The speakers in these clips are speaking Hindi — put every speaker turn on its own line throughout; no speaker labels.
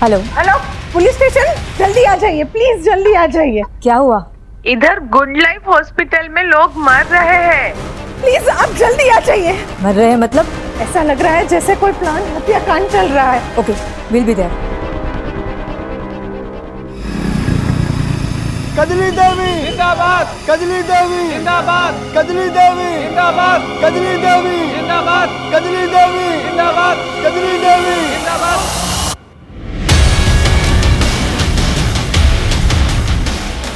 हेलो
हेलो, पुलिस स्टेशन, जल्दी आ जाइए प्लीज, जल्दी आ जाइए।
क्या हुआ?
इधर गुड लाइफ हॉस्पिटल में लोग मर रहे हैं।
प्लीज आप जल्दी आ जाइए।
मर रहे हैं मतलब?
ऐसा लग रहा है जैसे कोई प्लान हत्याकांड चल रहा है।
Okay, will be there.
Kajli Devi जिंदाबाद, कजली देवी जिंदाबाद, कजली देवी जिंदाबाद, कजली देवी जिंदाबाद, कजली देवी जिंदाबाद, कजली देवी जिंदाबाद,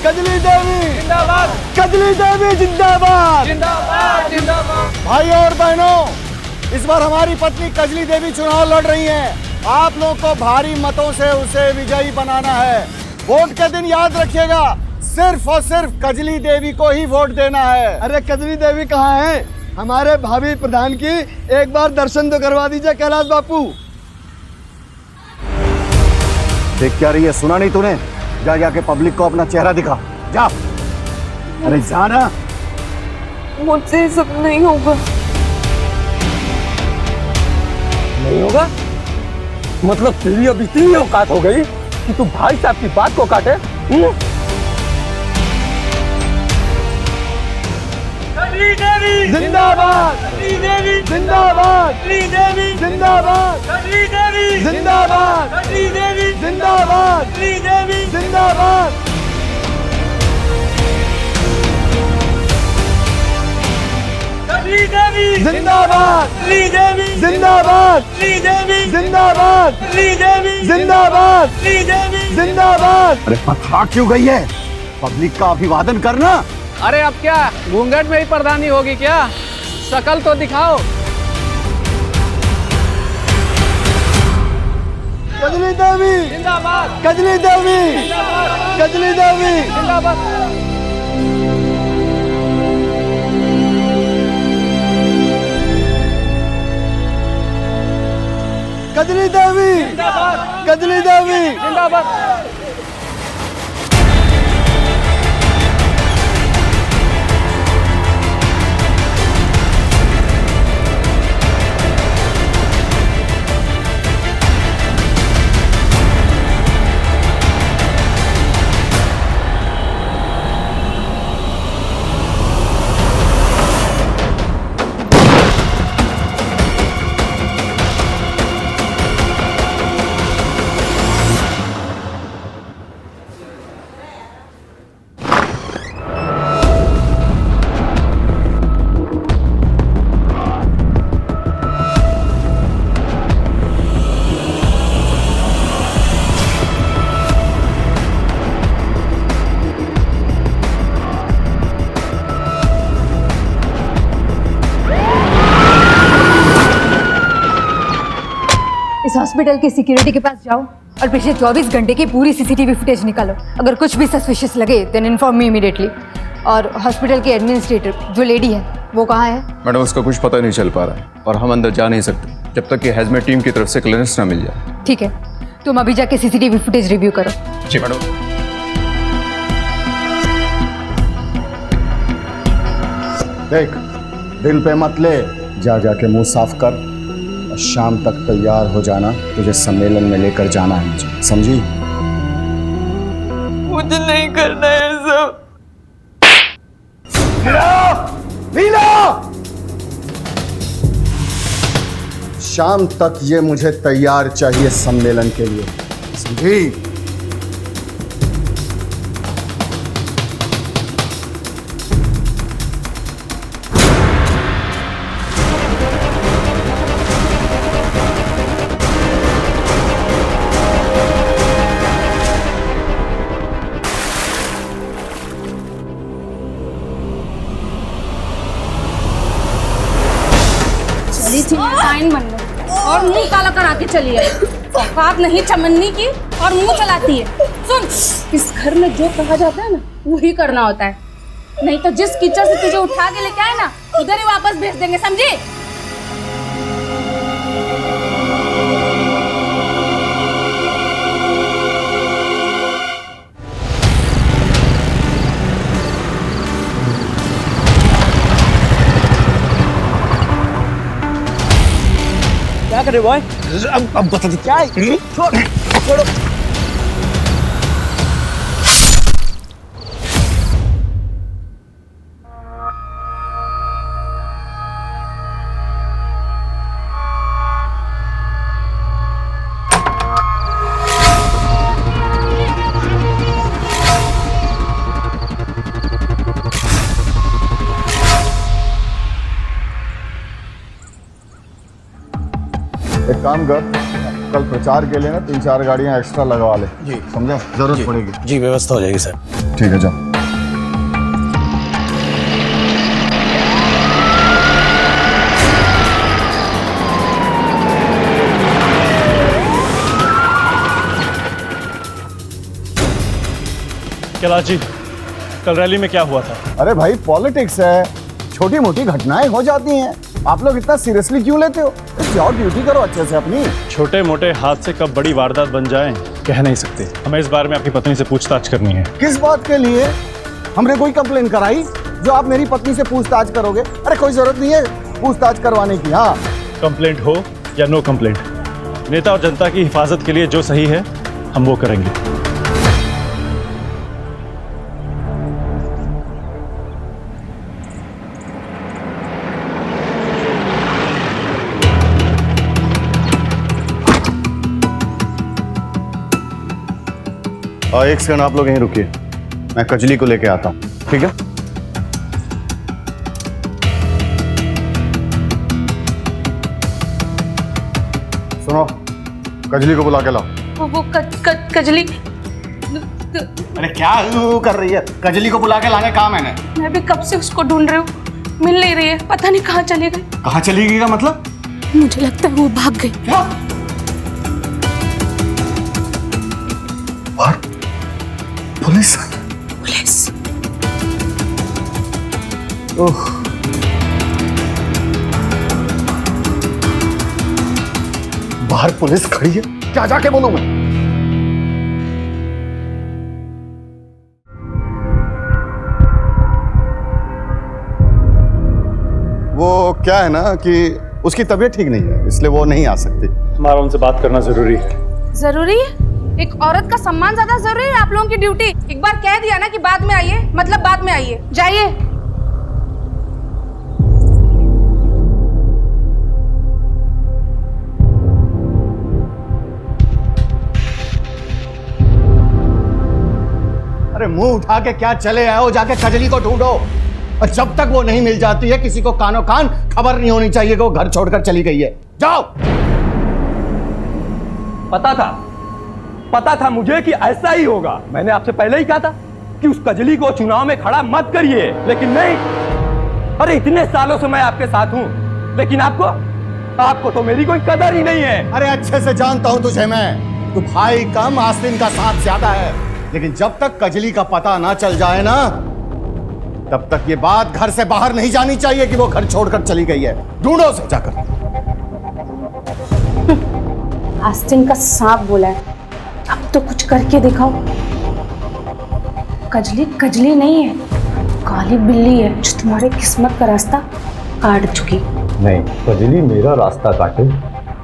कजली देवी जिंदाबाद, कजली देवी जिंदाबाद, जिंदाबाद जिंदाबाद। भाइयों और बहनों, इस बार हमारी पत्नी कजली देवी चुनाव लड़ रही हैं। आप लोगों को भारी मतों से उसे विजयी बनाना है। वोट के दिन याद रखिएगा, सिर्फ और सिर्फ कजली देवी को ही वोट देना है।
अरे कजली देवी कहाँ है? हमारे भावी प्रधान की एक बार दर्शन तो करवा दीजिए कैलाश बापू।
देख क्या रही है, सुना नहीं तूने? जा जाके पब्लिक को अपना चेहरा दिखा, जा। अरे जा ना।
मुझसे सब नहीं होगा।
नहीं होगा? मतलब तेरी अब इतनी औकात हो गई कि तू भाई साहब की बात को काटे?
जिंदाबाद, जिंदाबाद, जिंदाबाद, जिंदाबाद, जिंदाबाद, जिंदाबाद। जिंदाबाद, जिंदाबाद, जिंदाबाद, जिंदाबाद, जिंदाबाद।
अरे पथा क्यों गई है? पब्लिक का अभिवादन करना।
अरे अब क्या घूंघट में ही प्रधानी होगी क्या? शकल तो दिखाओ।
कजली देवी
जिंदाबाद,
कजली देवी कजली देवी
जिंदाबाद।
कजली देवी कजली देवी
जिंदाबाद।
इस हॉस्पिटल की सिक्योरिटी के पास जाओ और पिछले 24 घंटे की पूरी सीसीटीवी फुटेज निकालो। अगर कुछ भी सस्पिशियस लगे देन इन्फॉर्म मी इमीडिएटली। और हॉस्पिटल के एडमिनिस्ट्रेटर जो लेडी है वो कहाँ है?
मैडम उसका कुछ पता नहीं चल पा रहा है और हम अंदर जा नहीं सकते जब तक कि हैजमेट टीम की तरफ से क्लियरेंस ना मिल जाए।
ठीक है, तुम अभी जाके सीसीटीवी फुटेज रिव्यू करो।
जी मैडम।
देख, दिल पे मत ले, जा जाके मुंह साफ कर और शाम तक तैयार हो जाना। तुझे सम्मेलन में लेकर जाना है मुझे, समझी?
मुझे नहीं करना है सब।
शाम तक ये मुझे तैयार चाहिए सम्मेलन के लिए, समझी?
साइन बन लो और मुंह काला करा के चली आई। औकात नहीं चमन्नी की और मुंह चलाती है। सुन, इस घर में जो कहा जाता है ना वही करना होता है, नहीं तो जिस कीचड़ से तुझे उठा के लेके आए ना उधर ही वापस भेज देंगे, समझी?
क्या करे बॉय? अब बता दे क्या है? छोड़।
छोड़ो। एक काम कर, कल प्रचार के लिए ना 3-4 गाड़ियां एक्स्ट्रा लगवा ले। जी समझा, जरूरत पड़ेगी।
जी व्यवस्था हो जाएगी सर।
ठीक है, जाओ।
कैलाश जी, कल रैली में क्या हुआ था?
अरे भाई, पॉलिटिक्स है, छोटी मोटी घटनाएं हो जाती हैं। आप लोग इतना सीरियसली क्यों लेते हो? जाओ ड्यूटी करो अच्छे से अपनी।
छोटे मोटे हादसे कब बड़ी वारदात बन जाएं, कह नहीं सकते। हमें इस बारे में आपकी पत्नी से पूछताछ करनी है।
किस बात के लिए? हमने कोई कंप्लेन कराई जो आप मेरी पत्नी से पूछताछ करोगे? अरे कोई जरूरत नहीं है पूछताछ करवाने की। हाँ,
कंप्लेंट हो या नो कंप्लेंट, नेता और जनता की हिफाजत के लिए जो सही है हम वो करेंगे।
एक सेकंड आप लोग यहीं रुकिए, मैं कजली को लेके आता हूँ, ठीक है? सुनो, कजली को बुला के लाओ।
वो कजली।
अरे क्या कर रही है? कजली को बुला के लाने का मैंने।
मैं भी कब से उसको ढूंढ रही हूँ, मिल नहीं रही है, पता नहीं कहाँ चली गई।
कहाँ चली गई का मतलब?
मुझे लगता है वो भाग गई।
क्या? और पुलिस?
पुलिस?
ओह, बाहर पुलिस खड़ी है, क्या जाके बोलूं मैं? वो क्या है ना कि उसकी तबीयत ठीक नहीं है, इसलिए वो नहीं आ सकती।
हमारा उनसे बात करना जरूरी है।
जरूरी है? एक औरत का सम्मान ज्यादा जरूरी है आप लोगों की ड्यूटी? एक बार कह दिया ना कि बाद में आइए, मतलब बाद में आइए। जाइए।
अरे मुंह उठा के क्या चले आओ, जाके कजली को ढूंढो। और जब तक वो नहीं मिल जाती है, किसी को कानो कान खबर नहीं होनी चाहिए कि वो घर छोड़कर चली गई है। जाओ।
पता था मुझे कि ऐसा ही होगा। मैंने आपसे पहले ही कहा था कि उस कजली को चुनाव में खड़ा मत करिए, लेकिन नहीं। अरे इतने सालों से मैं आपके साथ हूं, लेकिन आपको तो मेरी कोई कदर ही नहीं है।
अरे अच्छे से जानता हूं तुझे मैं, तू भाई कम आस्तीन का साथ ज्यादा है। लेकिन जब तक कजली का पता ना चल जाए ना, तब तक ये बात घर से बाहर नहीं जानी चाहिए कि वो घर छोड़कर चली गई है। ढूंढो उसे जाकर।
आस्तीन का सांप बोला है, अब तो कुछ करके दिखाओ। कजली नहीं है, काली बिल्ली है जो तुम्हारे किस्मत का रास्ता काट चुकी।
नहीं, कजली मेरा रास्ता काटे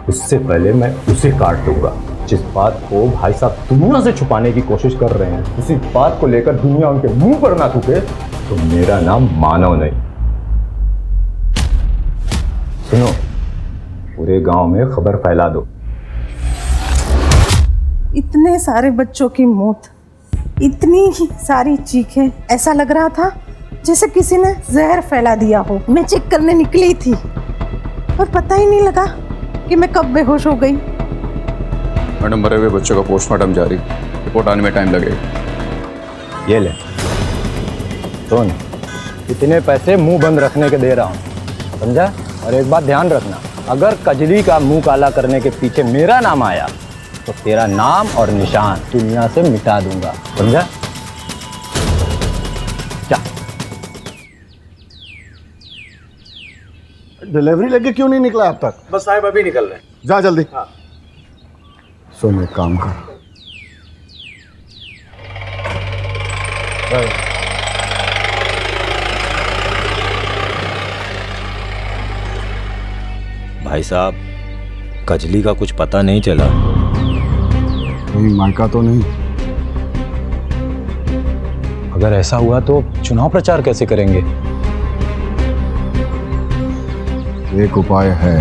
उससे पहले मैं उसे काट दूंगा। जिस बात को भाई साहब दुनिया से छुपाने की कोशिश कर रहे हैं, उसी बात को लेकर दुनिया उनके मुंह पर ना थूके तो मेरा नाम मानव नहीं। सुनो, पूरे गांव में खबर फैला दो।
इतने सारे बच्चों की मौत, इतनी ही सारी चीखें, ऐसा लग रहा था जैसे किसी ने जहर फैला दिया हो। मैं चेक करने निकली थी और पता ही नहीं लगा कि मैं कब बेहोश हो गई।
मैडम, मरे हुए बच्चों का पोस्टमार्टम जारी, रिपोर्ट आने में टाइम लगेगा।
ये ले सुन, इतने पैसे मुंह बंद रखने के दे रहा हूँ, समझा? और एक बात ध्यान रखना, अगर कजली का मुंह काला करने के पीछे मेरा नाम आया तो तेरा नाम और निशान दुनिया से मिटा दूंगा, समझा? क्या
डिलीवरी लेके क्यों नहीं निकला अब तक?
बस साहब अभी निकल रहे हैं।
जा जल्दी।
हाँ।
सुन, एक काम कर,
भाई साहब, कजली का कुछ पता नहीं चला।
कहीं मायका तो नहीं?
अगर ऐसा हुआ तो चुनाव प्रचार कैसे करेंगे?
एक उपाय है।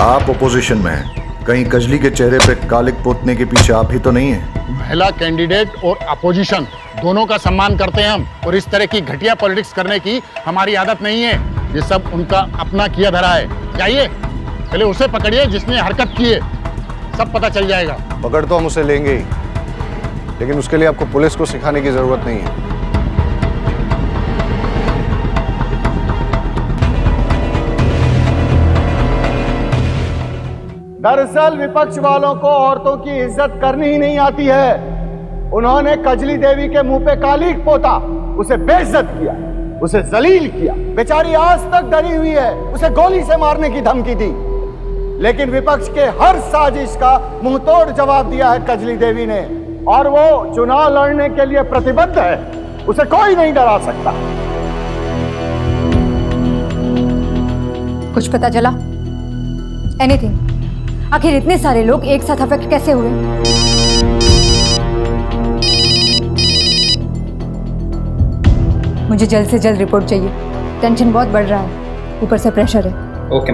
आप ओपोजिशन में हैं, कहीं कजली के चेहरे पे कालिक पोतने के पीछे आप ही तो नहीं है?
महिला कैंडिडेट और अपोजिशन दोनों का सम्मान करते हैं हम, और इस तरह की घटिया पॉलिटिक्स करने की हमारी आदत नहीं है। ये सब उनका अपना किया धरा है। जाइए, पहले उसे पकड़िए जिसने हरकत की है, सब पता चल जाएगा।
पकड़ तो हम उसे लेंगे ही, लेकिन उसके लिए आपको पुलिस को सिखाने की जरूरत नहीं है।
दरअसल विपक्ष वालों को औरतों की इज्जत करनी ही नहीं आती है। उन्होंने कजली देवी के मुंह पे कालिक पोता, उसे बेइज्जत किया, उसे जलील किया। बेचारी आज तक डरी हुई है, उसे गोली से मारने की धमकी दी। लेकिन विपक्ष के हर साजिश का मुंहतोड़ जवाब दिया है कजली देवी ने, और वो चुनाव लड़ने के लिए प्रतिबद्ध है। उसे कोई नहीं डरा सकता।
कुछ पता चला? एनीथिंग? आखिर इतने सारे लोग एक साथ अफेक्ट कैसे हुए? मुझे जल्द से जल्द रिपोर्ट चाहिए। टेंशन बहुत बढ़ रहा है, ऊपर से प्रेशर है।
ओके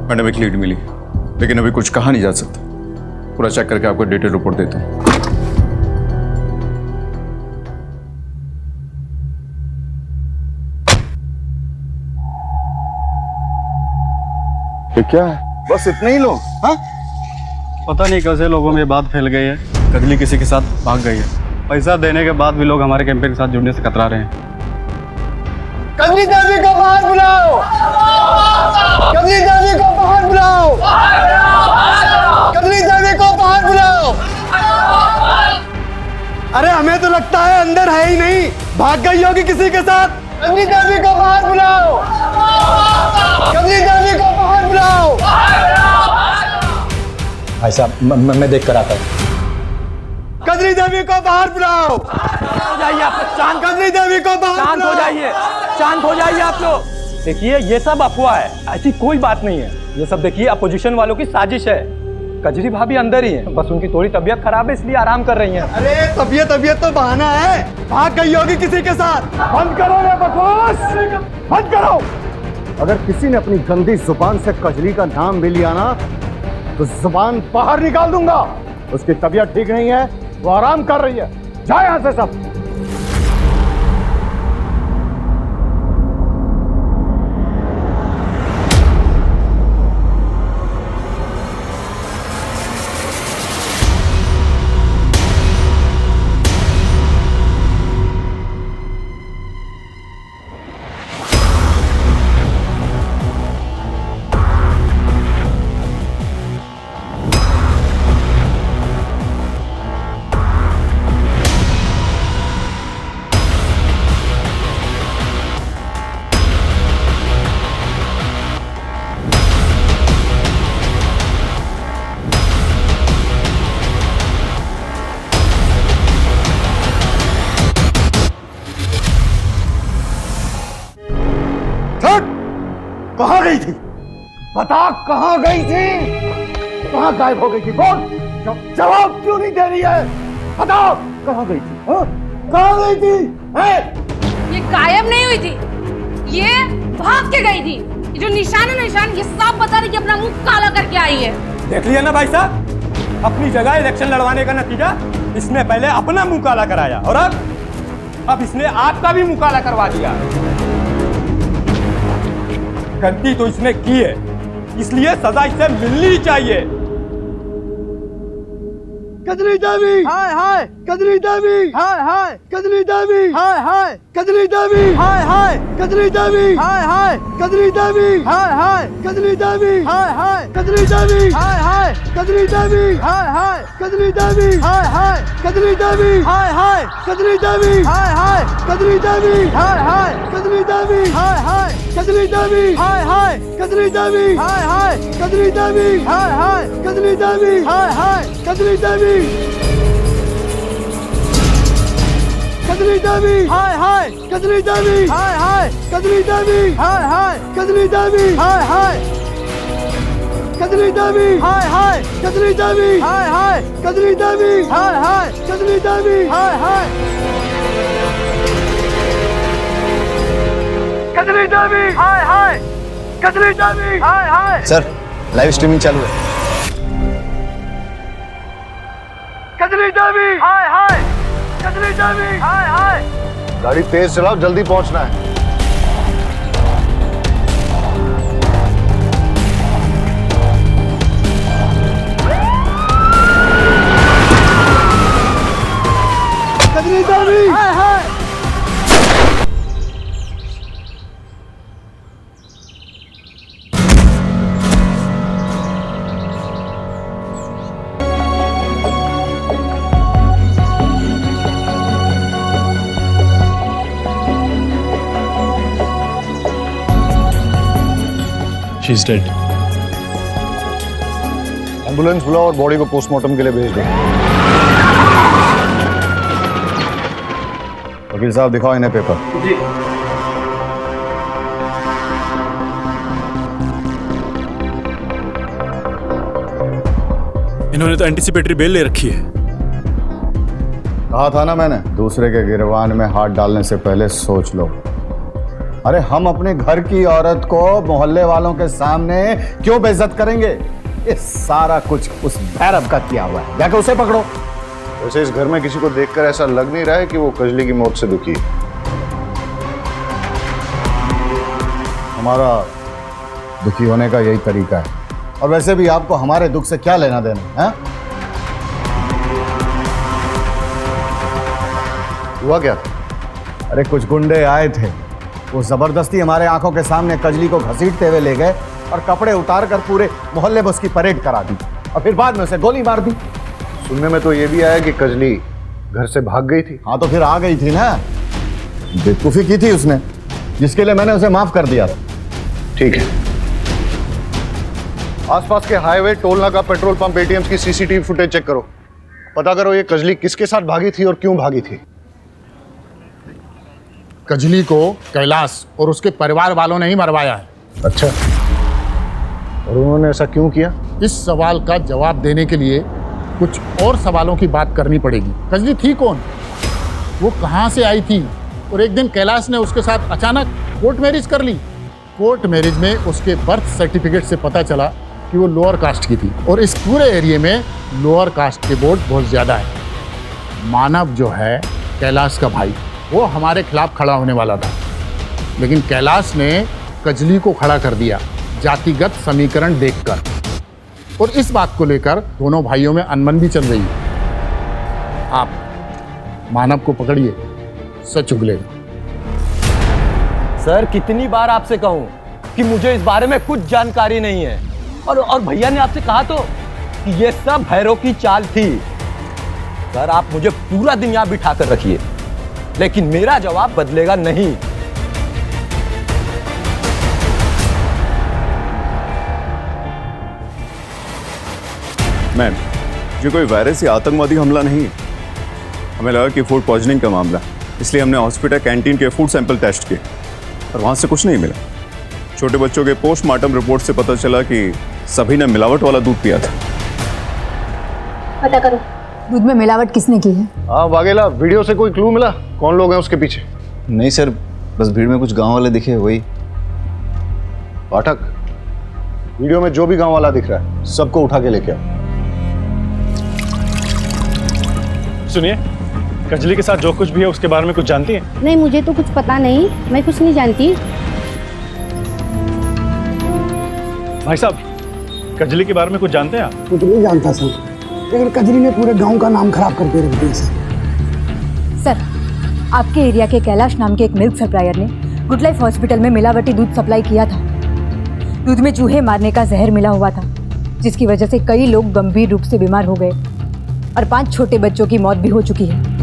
मैडम, एक लीड मिली, लेकिन अभी कुछ कहा नहीं जा सकता। पूरा चेक करके आपको डिटेल रिपोर्ट देता हूँ।
ये क्या है? बस इतने ही लोग? हाँ?
पता नहीं कैसे लोगों में ये बात फैल गई है, कजली किसी के साथ भाग गई है। पैसा देने के बाद भी लोग हमारे कैंपेन के साथ जुड़ने से कतरा रहे हैं।
कजली देवी को बाहर बुलाओ! कजली देवी को बाहर बुलाओ! कजली देवी को बाहर बुलाओ! अरे हमें तो लगता है अंदर है ही नहीं, भाग गई होगी किसी के साथ। कजली देवी को बाहर बुलाओ! कजली देवी को बाहर बुलाओ!
भाई साहब मैं देख कर आता हूँ।
कजली देवी को बाहर बुलाओ! हो जाइए आप शांत। कजली देवी को बाहर शांत हो जाइए, शांत हो जाइए आप लोग।
देखिए ये सब अफवाह है, ऐसी कोई बात नहीं है। ये सब देखिए अपोजिशन वालों की साजिश है। कजरी भाभी अंदर ही है, बस उनकी थोड़ी तबीयत खराब है इसलिए आराम कर रही हैं।
अरे तबीयत तो बहाना है, भाग गई होगी किसी के साथ। बंद करो ये बकवास, बंद करो। अगर किसी ने अपनी गंदी जुबान से कजरी का नाम भी लिया ना, तो जुबान बाहर निकाल दूंगा। उसकी तबीयत ठीक नहीं है, वो आराम कर रही है। जाओ यहां से सब। कहाँ गई थी? बता, कहाँ गई थी? कहाँ गायब हो गई थी? बोल, जवाब क्यों नहीं दे रही है? बताओ, कहाँ गई थी? कहाँ गई थी?
ये गायब नहीं हुई थी, ये भाग के गई थी। ये जो निशान है, निशान ये साफ बता रही कि अपना मुंह काला करके आई है।
देख लिया ना भाई साहब, अपनी जगह इलेक्शन लड़वाने का नतीजा। इसने पहले अपना मुंह काला कराया और अब इसने आपका भी मुंह काला करवा दिया। गलती तो इसने की है, इसलिए सजा इसे मिलनी ही चाहिए।
कजली देवी, हाय हाय। कजली देवी, हाय हाय। कजली देवी, हाय हाय। कजली देवी, हाय हाय। कजली देवी, हाय हाय। कजली देवी, हाय हाय। कजली देवी, हाय हाय। कजली देवी, हाय हाय। कजली देवी, हाय हाय। कजली देवी, हाय हाय। कजली देवी, हाय हाय। कजली देवी, हाय हाय। कजली देवी, हाय हाय। कजली देवी, हाय हाय। कजली देवी, हाय हाय। कजली देवी, हाय हाय। कजली देवी, हाय हाय। कजली देवी, हाय हाय। कजली देवी,
कजली देवी हाय हाय कजली देवी हाय हाय कजली देवी हाय हाय कजली देवी हाय हाय कजली देवी हाय हाय कजली देवी हाय हाय कजली देवी हाय हाय कजली देवी हाय हाय कजली देवी हाय हाय कजली देवी हाय हाय।
सर लाइव स्ट्रीमिंग चालू है।
कजली देवी हाय हाय कजली देवी हाय हाय।
गाड़ी तेज चलाओ, जल्दी पहुंचना है।
कजली देवी हाय हाय।
She's dead. एम्बुलेंस बुलाओ और बॉडी को पोस्टमार्टम के लिए भेज दो। वकील साहब दिखाओ इन्हें पेपर। जी।
इन्होंने तो एंटीसिपेटरी बेल ले रखी है।
कहा था ना मैंने, दूसरे के गिरबान में हाथ डालने से पहले सोच लो। अरे हम अपने घर की औरत को मोहल्ले वालों के सामने क्यों बेइज्जत करेंगे? ये सारा कुछ उस भैरव का किया हुआ है, जाके उसे पकड़ो।
वैसे इस घर में किसी को देखकर ऐसा लग नहीं रहा है कि वो कजली की मौत से दुखी है।
हमारा दुखी होने का यही तरीका है। और वैसे भी आपको हमारे दुख से क्या लेना देना है?
हुआ क्या?
अरे कुछ गुंडे आए थे, वो जबरदस्ती हमारे आंखों के सामने कजली को घसीटते हुए ले गए और कपड़े उतार कर पूरे मोहल्ले में उसकी परेड करा दी और फिर बाद में उसे गोली मार दी।
सुनने में तो ये भी आया कि कजली घर से भाग गई थी।
हाँ तो फिर आ गई थी ना, बेवकूफी की थी उसने, जिसके लिए मैंने उसे माफ कर दिया था।
ठीक है, आसपास के हाईवे, टोल नाका, पेट्रोल पंप, एटीएम्स की सीसीटीवी फुटेज चेक करो। पता करो ये कजली किसके साथ भागी थी और क्यों भागी थी।
कजली को कैलाश और उसके परिवार वालों ने ही मरवाया है।
अच्छा, और उन्होंने ऐसा क्यों किया?
इस सवाल का जवाब देने के लिए कुछ और सवालों की बात करनी पड़ेगी। कजली थी कौन, वो कहाँ से आई थी, और एक दिन कैलाश ने उसके साथ अचानक कोर्ट मैरिज कर ली। कोर्ट मैरिज में उसके बर्थ सर्टिफिकेट से पता चला कि वो लोअर कास्ट की थी, और इस पूरे एरिया में लोअर कास्ट के वोट बहुत ज़्यादा है। मानव जो है कैलाश का भाई, वो हमारे खिलाफ खड़ा होने वाला था, लेकिन कैलाश ने कजली को खड़ा कर दिया जातिगत समीकरण देखकर, और इस बात को लेकर दोनों भाइयों में अनबन भी चल रही है। आप मानव को पकड़िए, सच उगलेगा।
सर कितनी बार आपसे कहूं कि मुझे इस बारे में कुछ जानकारी नहीं है, और भैया ने आपसे कहा तो कि ये सब भैरव की चाल थी। सर आप मुझे पूरा दिन यहां बिठा कर रखिए, लेकिन मेरा जवाब बदलेगा नहीं।
मैम, ये कोई वायरस या आतंकवादी हमला नहीं है। हमें लगा कि फूड पॉइजनिंग का मामला, इसलिए हमने हॉस्पिटल कैंटीन के फूड सैंपल टेस्ट किए, और वहाँ से कुछ नहीं मिला। छोटे बच्चों के पोस्टमार्टम रिपोर्ट से पता चला कि सभी ने मिलावट वाला दूध पिया था।
पता करो दूध में मिलावट किसने की है।
हाँ वाघेला, वीडियो से कोई क्लू मिला कौन लोग हैं उसके पीछे?
नहीं सर, बस भीड़ में कुछ गांव वाले दिखे, वही।
पाठक, वीडियो में जो भी गांव वाला दिख रहा है सबको उठा के लेके आओ।
सुनिए, कजली के साथ जो कुछ भी है उसके बारे में कुछ जानती हैं?
नहीं, मुझे तो कुछ पता नहीं, मैं कुछ नहीं जानती।
भाई साहब, कजली के बारे में कुछ जानते हैं आप?
कुछ नहीं जानता सर, लेकिन कजली ने पूरे गांव का नाम खराब करके रख दिया
सर, आपके एरिया के कैलाश नाम के एक मिल्क सप्लायर ने गुड लाइफ हॉस्पिटल में मिलावटी दूध सप्लाई किया था। दूध में चूहे मारने का जहर मिला हुआ था, जिसकी वजह से कई लोग गंभीर रूप से बीमार हो गए और 5 छोटे बच्चों की मौत भी हो चुकी है।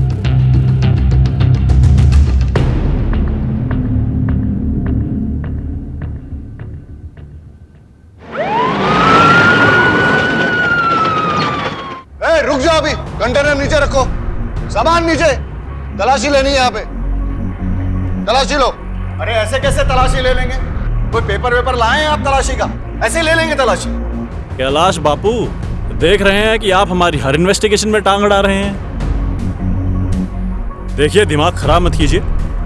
रुक जाओ, अभी कंटेनर नीचे रखो, सामान नीचे। तलाशी लेनी है यहाँ पे, तलाशी लो।
अरे ऐसे कैसे तलाशी ले लेंगे? कोई पेपर वेपर लाए हैं आप तलाशी का? ऐसे ले लेंगे तलाशी?
कैलाश बापू, देख रहे हैं कि आप हमारी हर इन्वेस्टिगेशन में टांग अड़ा रहे हैं। देखिए, दिमाग खराब मत कीजिए,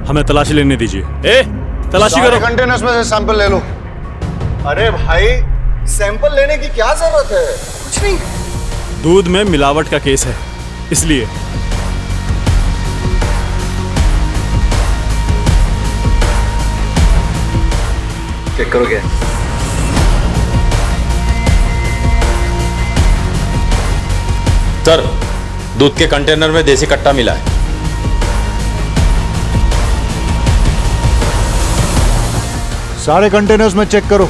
हमें तलाशी लेने दीजिए। ए, तलाशी करो।
कंटेनर्स में से सैंपल ले लो।
अरे भाई, सैंपल लेने की क्या जरूरत है? कुछ नहीं।
दूध में मिलावट का केस है, इसलिए।
चेक करोगे?
सर, दूध के कंटेनर में देसी कट्टा मिला है।
सारे कंटेनर्स में चेक करो।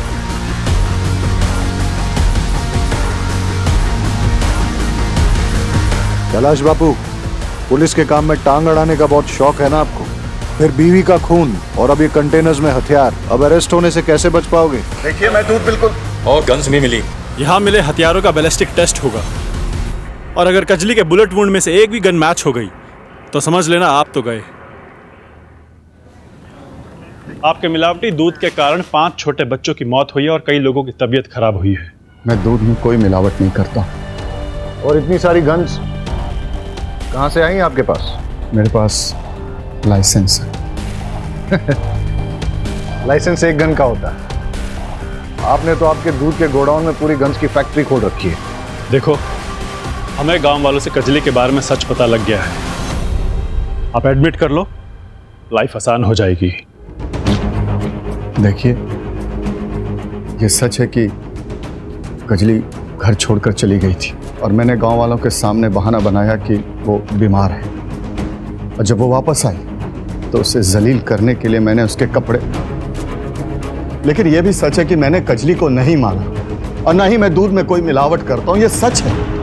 कैलाश बापू, पुलिस के काम में टांग अड़ाने का बहुत शौक है ना आपको? फिर बीवी का खून और अब ये कंटेनर्स में हथियार, अब अरेस्ट होने से कैसे बच पाओगे?
देखिए, मैं दूध बिल्कुल।
और गन्स भी मिली।
यहाँ मिले हथियारों का बैलिस्टिक टेस्ट होगा, और अगर कजली के बुलेट वुंड में से एक भी गन मैच हो गई तो समझ लेना आप तो गए। आपके मिलावटी दूध के कारण 5 छोटे बच्चों की मौत हुई है और कई लोगों की तबीयत खराब हुई है।
मैं दूध में कोई मिलावट नहीं करता। और इतनी सारी गन्स कहाँ से आई आपके पास? मेरे पास लाइसेंस है। लाइसेंस एक गन का होता है। आपने तो आपके दूध के गोडाउन में पूरी गन्स की फैक्ट्री खोल रखी है।
देखो, हमें गांव वालों से कजली के बारे में सच पता लग गया है। आप एडमिट कर लो, लाइफ आसान हो जाएगी।
देखिए, ये सच है कि कजली घर छोड़कर चली गई थी और मैंने गांव वालों के सामने बहाना बनाया कि वो बीमार है, और जब वो वापस आई तो उसे जलील करने के लिए मैंने उसके कपड़े। लेकिन यह भी सच है कि मैंने कजली को नहीं मारा और ना ही मैं दूध में कोई मिलावट करता हूं। यह सच है।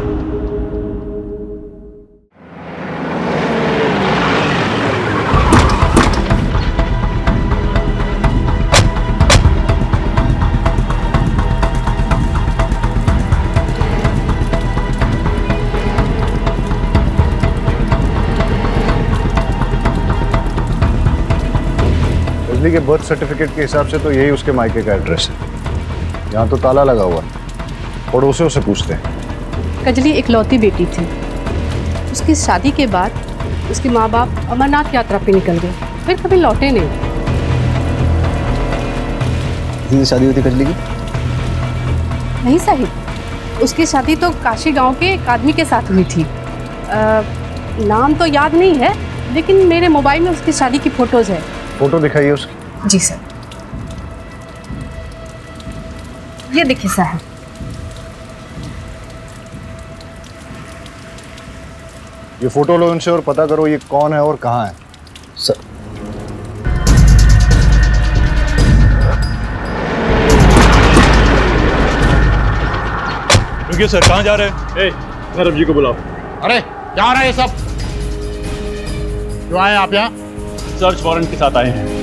कजली के बर्थ सर्टिफिकेट के हिसाब से तो यही उसके मायके का एड्रेस है। यहाँ तो ताला लगा हुआ है। पड़ोसियों से पूछते हैं।
कजली इकलौती बेटी थी। उसकी शादी के बाद उसके माँ बाप अमरनाथ यात्रा पे निकल गए, फिर कभी लौटे नहीं।
किसी से शादी हुई थी कजली की?
नहीं साहिब, उसकी शादी तो काशी गांव के एक आदमी के साथ हुई थी। नाम तो याद नहीं है, लेकिन मेरे मोबाइल में उसकी शादी की फोटोज है।
फोटो दिखाइए उसकी।
जी सर, ये देखिए साहब।
ये फोटो लो उनसे और पता करो ये कौन है और कहाँ है।
सर,
रुकिए सर, कहाँ जा रहे हैं? धर्म जी को बुलाओ।
अरे क्या हो रहा है ये सब? क्यों आए आप यहाँ?
सर्च वारंट के साथ आए हैं।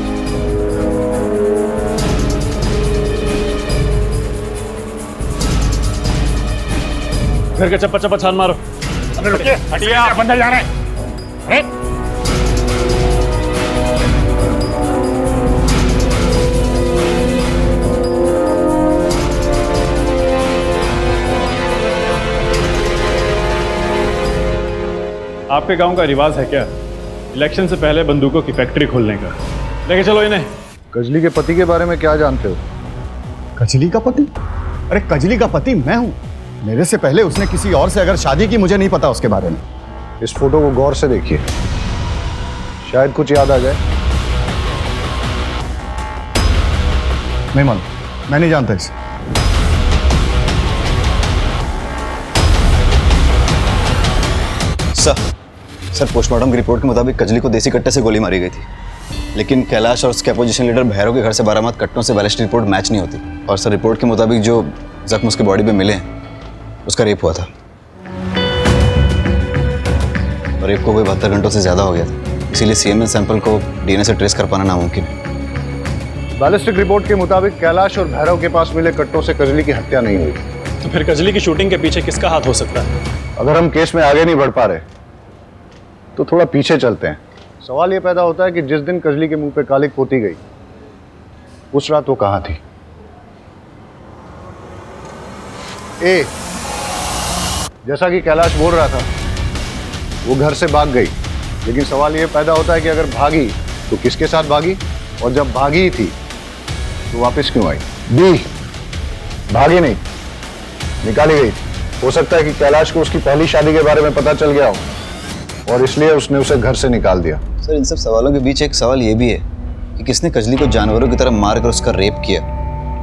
घर का चप्पा चप्पा छान मारो।
अरे रुकिए, हटिए, आप अंदर जा रहे हैं। अरे
आपके गांव का रिवाज है क्या इलेक्शन से पहले बंदूकों की फैक्ट्री खोलने का? लेके चलो इन्हें।
कजली के पति के बारे में क्या जानते हो? कजली का पति? अरे कजली का पति मैं हूं। मेरे से पहले उसने किसी और से अगर शादी की, मुझे नहीं पता उसके बारे में। इस फोटो को गौर से देखिए, शायद कुछ याद आ जाए। नहीं मालूम, मैं नहीं जानता इसे।
सर, पोस्टमार्टम की रिपोर्ट के मुताबिक कजली को देसी कट्टे से गोली मारी गई थी, लेकिन कैलाश और उसके अपोजिशन लीडर भैरव के घर से बरामद कट्टों से बैलिस्टिक रिपोर्ट मैच नहीं होती। और सर, रिपोर्ट के मुताबिक जो जख्म उसकी बॉडी पे मिले हैं उसका रेप हुआ था, और रेप को कोई 72 घंटों से ज़्यादा हो गया था। इसीलिए सीएमएन सैंपल को डीएनए से ट्रेस कर पाना नामुमकिन है।
बैलिस्टिक रिपोर्ट के मुताबिक कैलाश और भैरव के पास मिले कट्टों से कजली की हत्या नहीं हुई।
तो फिर कजली की शूटिंग के पीछे किसका हाथ हो सकता है?
अगर हम केस में आगे नहीं बढ़ पा रहे तो थोड़ा पीछे चलते हैं।
सवाल ये पैदा होता है कि जिस दिन कजली के मुंह पे कालिक पोती गई उस रात वो कहाँ थी? ए, जैसा कि कैलाश बोल रहा था, वो घर से भाग गई, लेकिन सवाल ये पैदा होता है कि अगर भागी तो किसके साथ भागी, और जब भागी थी तो वापस क्यों आई? बी, भागी नहीं, निकाली गई थी। हो सकता है कि कैलाश को उसकी पहली शादी के बारे में पता चल गया हो और इसलिए उसने उसे घर से निकाल दिया।
सर, इन सब सवालों के बीच एक सवाल ये भी है कि किसने कजली को जानवरों की तरह मारकर उसका रेप किया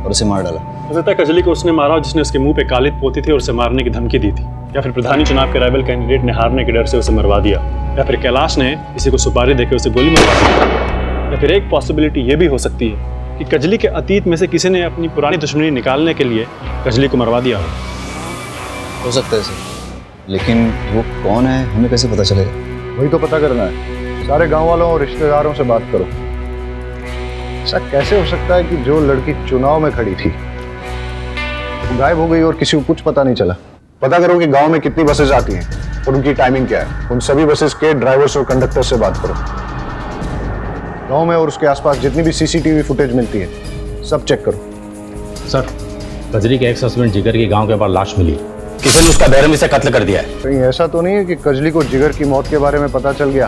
और उसे मार डाला।
हो सकता है कजली को उसने मारा जिसने उसके मुंह पे कालिक पोती थी और उसे मारने की धमकी दी थी, या फिर प्रधानी चुनाव के राइवल कैंडिडेट ने हारने के डर से उसे मरवा दिया, या फिर कैलाश ने किसी को सुपारी देकर उसे गोली मरवा दी, या फिर एक पॉसिबिलिटी ये भी हो सकती है कि कजली के अतीत में से किसी ने अपनी पुरानी दुश्मनी निकालने के लिए कजली को मरवा दिया
हो सकता है सर, लेकिन वो कौन है हमें कैसे पता चलेगा?
वही तो पता करना है। सारे गांव वालों और रिश्तेदारों से बात करो। ऐसा कैसे हो सकता है कि जो लड़की चुनाव में खड़ी थी वो गायब हो गई और किसी को कुछ पता नहीं चला? पता करो कि गांव में कितनी बसेस आती हैं और उनकी टाइमिंग क्या है। उन सभी बसेस के ड्राइवर्स और कंडक्टर से बात करो। गांव में और उसके आसपास जितनी भी सीसीटीवी फुटेज मिलती है सब चेक करो।
सर, कजली के एक्स हस्बैंड जिगर की गांव के बाहर लाश मिली, किसी ने उसका बेरहमी से कत्ल कर दिया है।
कहीं ऐसा तो नहीं है कि कजली को जिगर की मौत के बारे में पता चल गया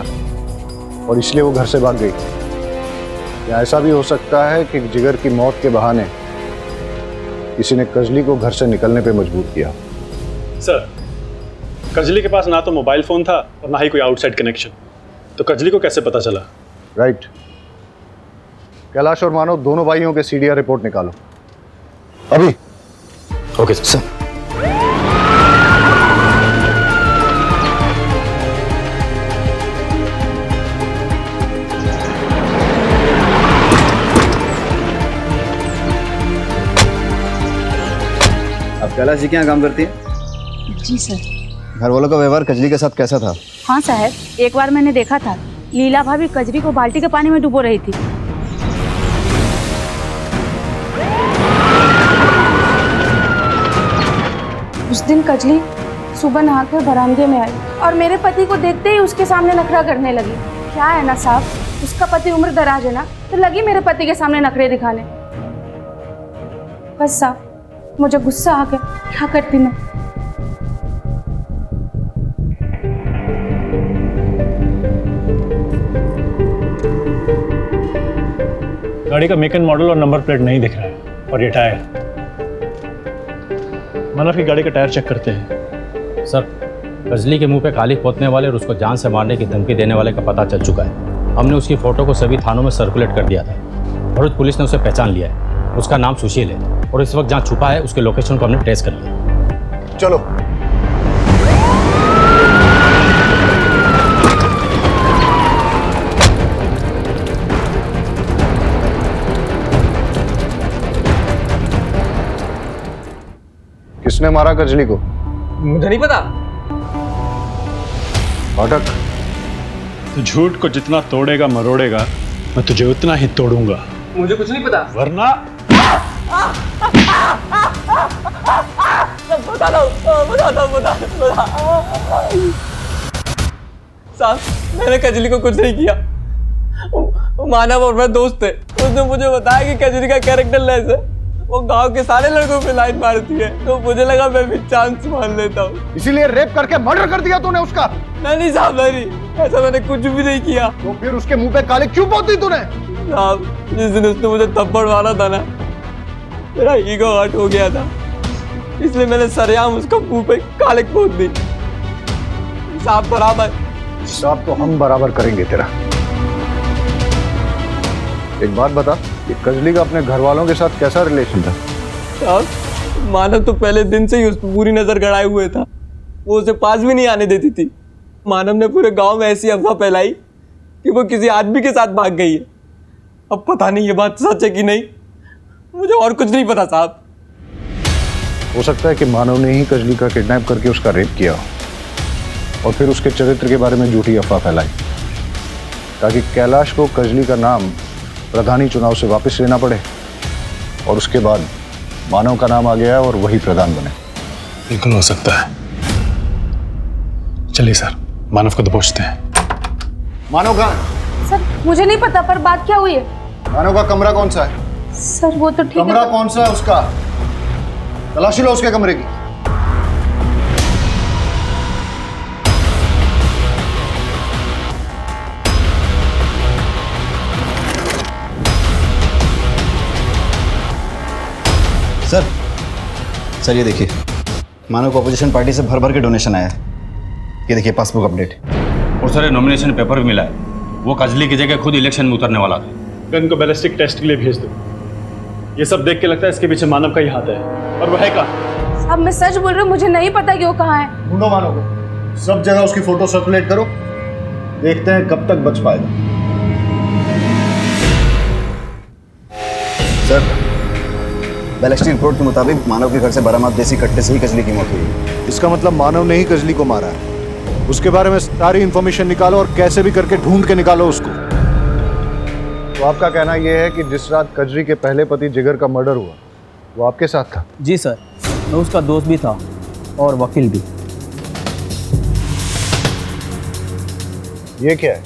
और इसलिए वो घर से भाग गई? या ऐसा भी हो सकता है कि जिगर की मौत के बहाने किसी ने कजली को घर से निकलने पे मजबूर किया?
सर, कजली के पास ना तो मोबाइल फोन था और ना ही कोई आउटसाइड कनेक्शन, तो कजली को कैसे पता चला?
राइट। कैलाश और मानव दोनों भाइयों के सीडीआर रिपोर्ट निकालो अभी।
Okay sir.
अब कैलाश जी क्या काम करती है?
जी सर।
घर वालों का व्यवहार कजली के साथ कैसा था?
हाँ साहब, एक बार मैंने देखा था लीला भाभी कजरी को बाल्टी के पानी में डुबो रही थी। उस दिन कजली सुबह नहाकर बरामदे में आई और मेरे पति को देखते ही उसके सामने नखरा करने लगी। क्या है ना साहब, उसका पति उम्र दराज है ना, तो लगी मेरे पति के सामने नखरे दिखाने। बस साहब, मुझे गुस्सा आ गया, क्या करती मैं।
गाड़ी का मेक एंड मॉडल और नंबर प्लेट नहीं दिख रहा है, और ये टायर, मानव की गाड़ी का टायर चेक करते हैं।
सर, कजली के मुंह पे कालिक पोतने वाले और उसको जान से मारने की धमकी देने वाले का पता चल चुका है। हमने उसकी फोटो को सभी थानों में सर्कुलेट कर दिया था। भरूच पुलिस ने उसे पहचान लिया है। उसका नाम सुशील है और इस वक्त जहाँ छुपा है उसके लोकेशन को हमने ट्रेस कर लिया।
चलो। किसने मारा कजली को?
मुझे नहीं पता।
अटक।
तो झूठ को जितना तोड़ेगा मरोड़ेगा, मैं तुझे उतना ही तोड़ूंगा।
मुझे कुछ नहीं पता।
वरना
साहब, मैंने कजली को कुछ नहीं किया। मानव और मैं दोस्त थे। उसने मुझे बताया कि कजली का कैरेक्टर लेस है, वो गांव के सारे लड़कों पे लाइन मारती है, तो मुझे लगा मैं भी चांस मान लेता हूँ।
इसीलिए रेप करके मर्डर कर दिया तूने उसका?
नहीं साहब, नहीं, ऐसा मैंने कुछ भी नहीं किया।
तो फिर उसके मुंह पे कालिक क्यों पोती तूने?
साहब, जिस दिन उसने मुझे थप्पड़ मारा था ना, मेरा ईगो हर्ट हो गया था, इसलिए मैंने सरेआम उसका मुंह पे कालिक पोत दी। साहब बराबर।
साहब तो हम बराबर करेंगे तेरा। एक बात बता, ये कजली का अपने घर वालों के साथ कैसा रिलेशन था?
साहब, मानव तो पहले दिन से ही उस पर पूरी नजर गड़ाए हुए था। वो उसे पास भी नहीं आने देती थी। मानव ने पूरे गांव में ऐसी अफवाह फैलाई कि वो किसी आदमी के साथ भाग गई है। अब पता नहीं ये बात सच है कि नहीं, मुझे और कुछ नहीं पता साहब।
हो सकता है कि मानव ने ही कजली का किडनैप करके उसका रेप किया और फिर उसके चरित्र के बारे में झूठी अफवाह फैलाई ताकि कैलाश को कजली का नाम प्रधानी चुनाव से वापस लेना पड़े, और उसके बाद मानव का नाम आ गया और वही प्रधान बने।
बिल्कुल हो सकता है। चलिए सर, मानव को दबोचते हैं।
मानव कहाँ?
सर मुझे नहीं पता, पर बात क्या हुई है?
मानव का कमरा कौन सा है?
सर वो तो ठीक है।
कमरा कौन सा है उसका? तलाशी लो उसके कमरे की।
सर ये देखिए, मानव को अपोजिशन पार्टी से भर भर के डोनेशन आया है। ये देखिए पासबुक अपडेट।
और सर नॉमिनेशन पेपर भी मिला है। वो कजली की जगह खुद इलेक्शन में उतरने वाला था।
गन को बैलिस्टिक टेस्ट के लिए भेज दो। ये सब देख के लगता है इसके पीछे मानव का ही हाथ है। और वो है कहाँ?
साहब मैं सच बोल रही हूँ, मुझे नहीं पता कि वो कहाँ है।
ढूंढो मानव को, सब जगह उसकी फोटो सर्कुलेट करो, देखते हैं कब तक बच पाएगा।
सर बैलिस्टिक रिपोर्ट के मुताबिक मानव के घर से बरामद देसी कट्टे से ही कजली की मौत हुई है।
इसका मतलब मानव ने ही कजली को मारा है। उसके बारे में सारी इंफॉर्मेशन निकालो और कैसे भी करके ढूंढ के निकालो उसको। तो आपका कहना यह है कि जिस रात कजली के पहले पति जिगर का मर्डर हुआ वो आपके साथ था?
जी सर, मैं उसका दोस्त भी था और वकील भी।
ये क्या है?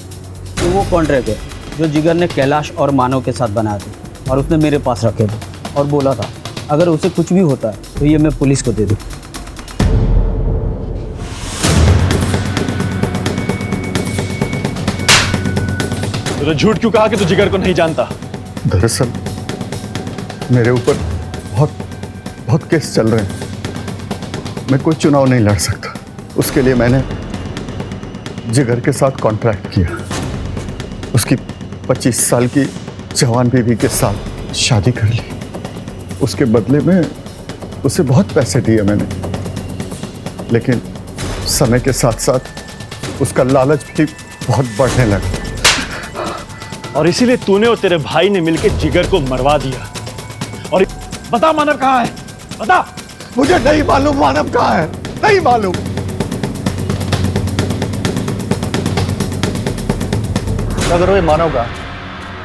तो वो कॉन्ट्रैक्ट है जो जिगर ने कैलाश और मानव के साथ बनाया था और उसने मेरे पास रखे थे और बोला था अगर उसे कुछ भी होता है तो ये मैं पुलिस को दे दूँ।
तो झूठ क्यों कहा कि तू जिगर को नहीं जानता?
दरअसल मेरे ऊपर बहुत केस चल रहे हैं। मैं कोई चुनाव नहीं लड़ सकता। उसके लिए मैंने जिगर के साथ कॉन्ट्रैक्ट किया। उसकी 25 साल की जवान बीवी के साथ शादी कर ली। उसके बदले में उसे बहुत पैसे दिए मैंने, लेकिन समय के साथ साथ उसका लालच भी बहुत बढ़ने लगा।
और इसीलिए तूने और तेरे भाई ने मिलकर जिगर को मरवा दिया। और बता मानव कहाँ है? बता।
मुझे नहीं मालूम मानव कहाँ है, नहीं मालूम।
क्या करो ये मानव का?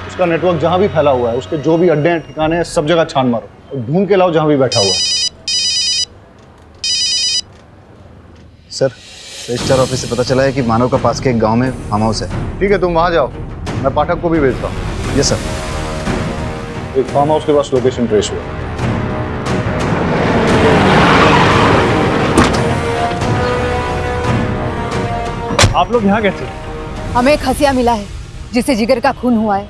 उसका नेटवर्क जहां भी फैला हुआ है, उसके जो भी अड्डे हैं, ठिकाने हैं, सब जगह छान मारो और ढूंढ के लाओ जहां भी बैठा हुआ है।
सर रजिस्ट्रार ऑफिस से पता चला है कि मानव का पास के एक गांव में फार्म हाउस है।
ठीक है, तुम वहां जाओ, मैं पाठक को भी भेजता हूँ।
Yes sir.
एक फार्म हाउस के पास लोकेशन ट्रेस हुआ।
आप लोग यहाँ कैसे?
हमें एक हसिया मिला है जिससे जिगर का खून हुआ है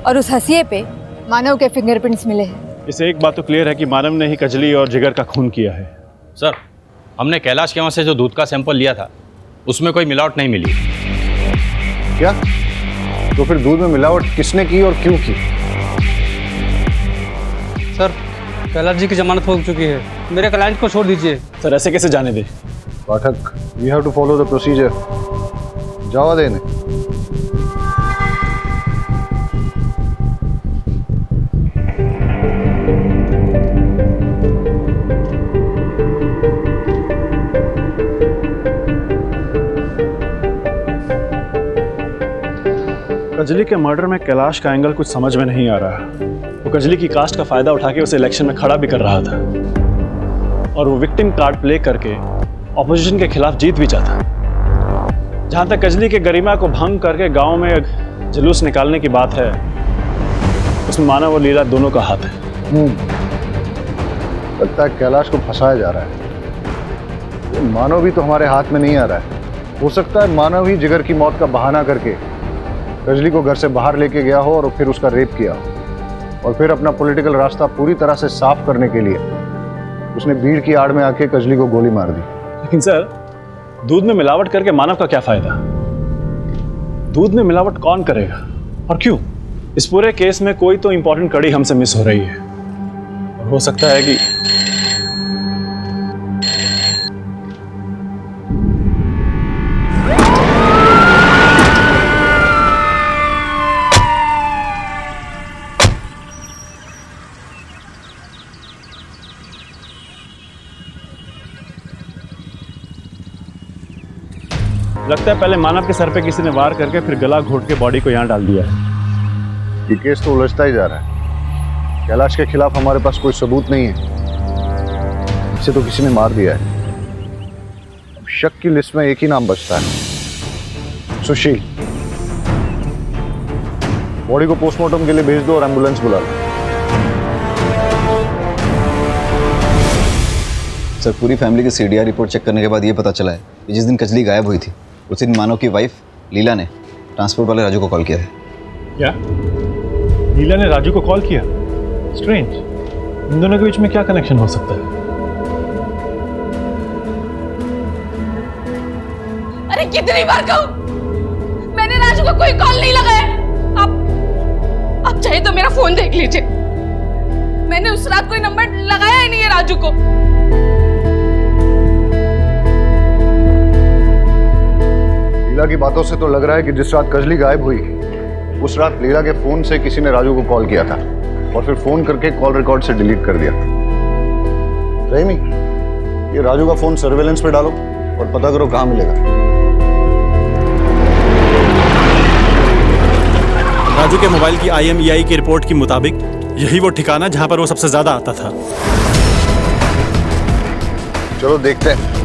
और उस हसिये पे मानव के फिंगरप्रिंट्स मिले हैं।
इसे एक बात तो क्लियर है कि मानव ने ही कजली और जिगर का खून किया है।
सर हमने कैलाश के वहाँ से जो दूध का सैंपल लिया था उसमें कोई मिलावट नहीं मिली।
क्या? तो फिर दूध में मिलावट किसने की और क्यों की?
सर कैलाश जी की जमानत हो चुकी है, मेरे क्लाइंट को छोड़ दीजिए।
सर ऐसे कैसे जाने दे?
Pathak, we have to follow the procedure. जावा देने।
कजली के मर्डर में कैलाश का एंगल कुछ समझ में नहीं आ रहा। वो कजली की कास्ट का फायदा उठा के उसे इलेक्शन में खड़ा भी कर रहा था और वो विक्टिम कार्ड प्ले करके ऑपोजिशन के खिलाफ जीत भी चाहता। जहां तक कजली के गरिमा को भंग करके गांव में जुलूस निकालने की बात है, उसमें मानव और लीला दोनों का हाथ है।
लगता है कैलाश को फंसाया जा रहा है। ये मानव भी तो हमारे हाथ में नहीं आ रहा है। हो सकता है मानव ही जिगर की मौत का बहाना करके कजली को घर से बाहर लेके गया हो और फिर उसका रेप किया हो और फिर अपना पॉलिटिकल रास्ता पूरी तरह से साफ करने के लिए उसने भीड़ की आड़ में आके कजली को गोली मार दी।
लेकिन सर दूध में मिलावट करके मानव का क्या फायदा? दूध में मिलावट कौन करेगा और क्यों? इस पूरे केस में कोई तो इंपॉर्टेंट कड़ी हमसे मिस हो रही है और हो सकता है कि लगता है पहले मानव के सर पे किसी ने वार करके फिर गला घोट के बॉडी को यहाँ डाल दिया है।
ये केस तो उलझता ही जा रहा है। कैलाश के खिलाफ हमारे पास कोई सबूत नहीं है। इसे तो किसी ने मार दिया है। अब शक की लिस्ट में एक ही नाम बचता है, सुशील। बॉडी को पोस्टमार्टम के लिए भेज दो और एम्बुलेंस बुला लो।
सर पूरी फैमिली की सीडीआर रिपोर्ट चेक करने के बाद ये पता चला है कि जिस दिन कजली गायब हुई थी उस दिन मानव की वाइफ लीला ने ट्रांसपोर्ट वाले राजू को कॉल किया था।
क्या लीला ने राजू को कॉल किया? स्ट्रेंज। इन दोनों के बीच में क्या कनेक्शन हो सकता है?
अरे कितनी बार कहूं, मैंने राजू को कोई कॉल नहीं लगाया। आप चाहे तो मेरा फोन देख लीजिए, मैंने उस रात कोई नंबर लगाया ही नहीं है राजू को।
लीला की बातों से तो लग रहा है कि जिस रात कजली गायब हुई उस रात लीला के फोन से किसी ने राजू को कॉल किया था और फिर फोन करके कॉल रिकॉर्ड से डिलीट कर दिया। रहीमी, ये राजू का फोन सर्वेलेंस पे डालो और पता करो कहां मिलेगा।
राजू के मोबाइल की IMEI की रिपोर्ट के मुताबिक यही वो ठिकाना जहां पर वो सबसे ज्यादा आता था।
चलो देखते हैं।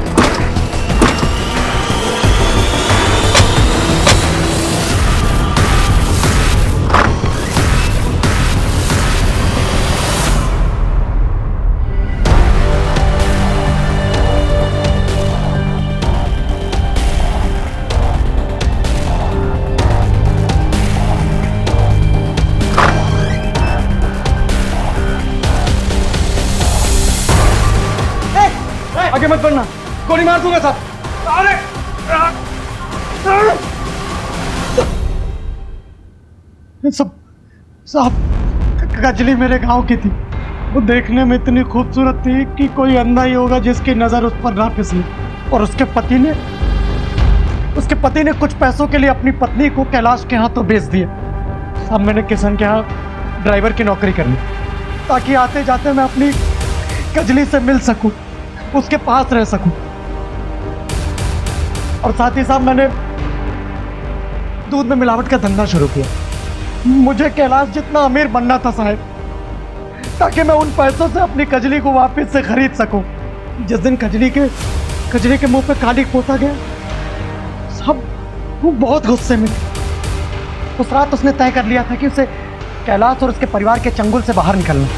आगे मत बढ़ना, गोली मार दूंगा साहब। सब साहब, कजली मेरे गांव की थी। वो देखने में इतनी खूबसूरत थी कि कोई अंधा ही होगा जिसकी नजर उस पर ना फिसले। और उसके पति ने कुछ पैसों के लिए अपनी पत्नी को कैलाश के हाथों बेच दिया। साहब मैंने किशन के यहाँ ड्राइवर की नौकरी कर ली ताकि आते जाते मैं अपनी कजली से मिल सकूं, उसके पास रह सकूं। और साथ ही साथ मैंने दूध में मिलावट का धंधा शुरू किया। मुझे कैलाश जितना अमीर बनना था साहब, ताकि मैं उन पैसों से अपनी कजली को वापस से खरीद सकूं। जिस दिन कजली के मुंह पे कालिक पोता गया साहब, वो बहुत गुस्से में थी। उस रात उसने तय कर लिया था कि उसे कैलाश और उसके परिवार के चंगुल से बाहर निकलना।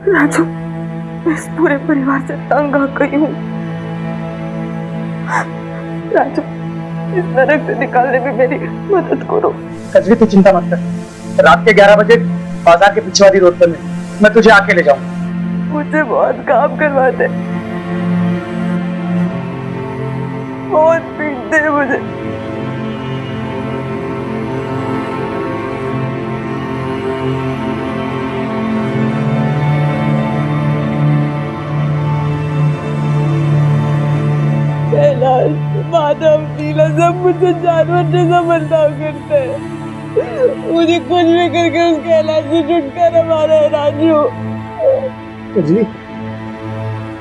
राजू, मैं इस पूरे परिवार से तंग आ गई हूँ। राजू, इस नरक से निकालने में मेरी मदद करो।
कजली तू चिंता मत कर, रात के 11 बजे बाजार के पीछे वाली रोड पर मैं तुझे आके ले जाऊंगा।
मुझे बहुत काम करवाते, बहुत पीटते हैं मुझे। माधव, नीला सब मुझे जानवर जैसा बर्ताव करते हैं। मुझे कुछ भी करके उस कैलाश से छुटकारा मारा है राजू।
कजली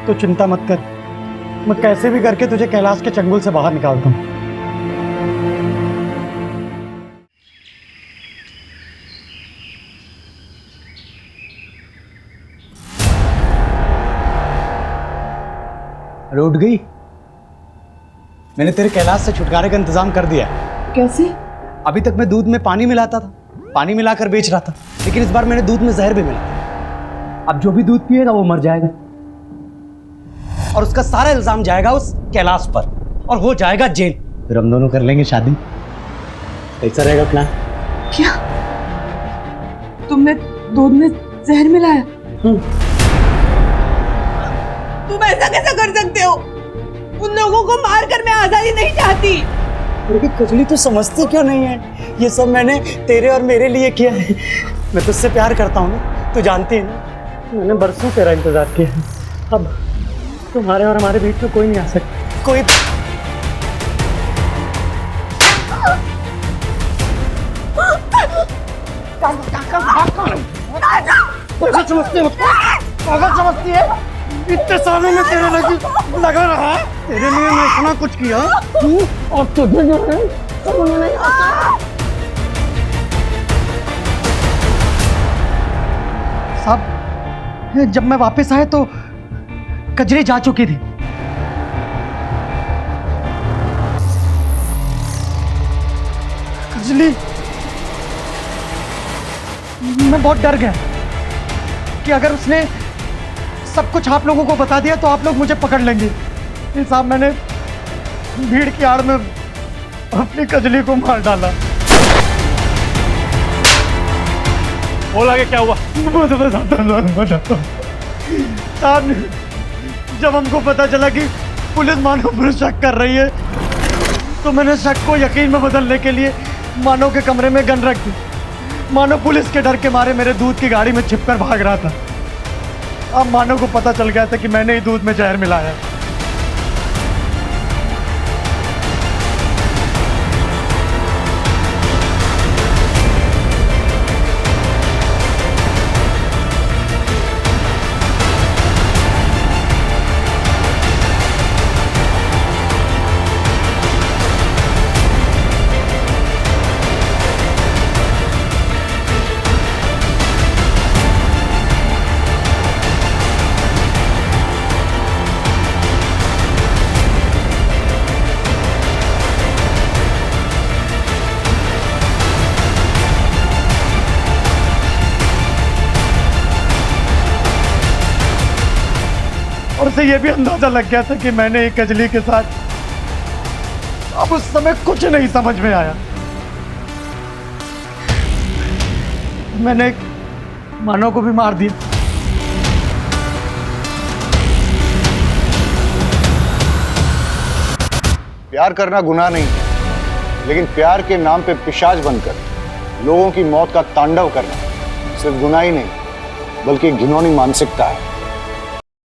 तो चिंता मत कर, मैं कैसे भी करके तुझे कैलाश के चंगुल से बाहर निकालता हूँ। अरे उठ गई, मैंने तेरे कैलाश से छुटकारे का इंतजाम कर दिया है।
कैसे?
अभी तक मैं दूध में पानी मिलाता था, पानी मिलाकर बेच रहा था, लेकिन इस बार मैंने दूध में जहर भी मिला। अब जो भी दूध पिएगा वो मर जाएगा और उसका सारा इल्जाम जाएगा उस कैलाश पर और हो जाएगा जेल। फिर हम दोनों कर लेंगे शादी। कैसा रहेगा प्लान?
क्या तुमने दूध में जहर मिलाया? तुम ऐसा कैसा कर सकते हो? उन लोगों को मारकर मैं आजादी नहीं चाहती।
अरे कजली तो समझती क्यों नहीं है? ये सब मैंने तेरे और मेरे लिए किया है। मैं तुझसे प्यार करता हूँ ना, तू जानती है ना। मैंने बरसों तेरा इंतजार किया है। अब तुम्हारे और हमारे बीच में कोई नहीं आ सकता। कोई पागल समझती है, पागल समझती है। इतने सालों में तेरे लगा रहा, तेरे लिए मैं इतना कुछ किया और तुझे जो है समझ नहीं आता। साहब, जब मैं वापस आया तो कजली जा चुकी थी। कजली, मैं बहुत डर गया कि अगर उसने सब कुछ आप लोगों को बता दिया तो आप लोग मुझे पकड़ लेंगे। साहब, मैंने भीड़ की आड़ में अपनी कजली को मार डाला।
बोल आगे क्या हुआ?
वो तो बताता हूँ। साहब, जब हमको पता चला कि पुलिस मानव पर शक कर रही है तो मैंने शक को यकीन में बदलने के लिए मानव के कमरे में गन रख दी। मानव पुलिस के डर के मारे मेरे दूध की गाड़ी में छिपकर भाग रहा था। अब मानव को पता चल गया था कि मैंने ही दूध में जहर मिलाया। और उसे यह भी अंदाजा लग गया था कि मैंने एक कजली के साथ, अब उस समय कुछ नहीं समझ में आया। मैंने मानव को भी मार दिया।
प्यार करना गुनाह नहीं है, लेकिन प्यार के नाम पे पिशाच बनकर लोगों की मौत का तांडव करना सिर्फ गुनाह ही नहीं बल्कि घिनौनी मानसिकता है।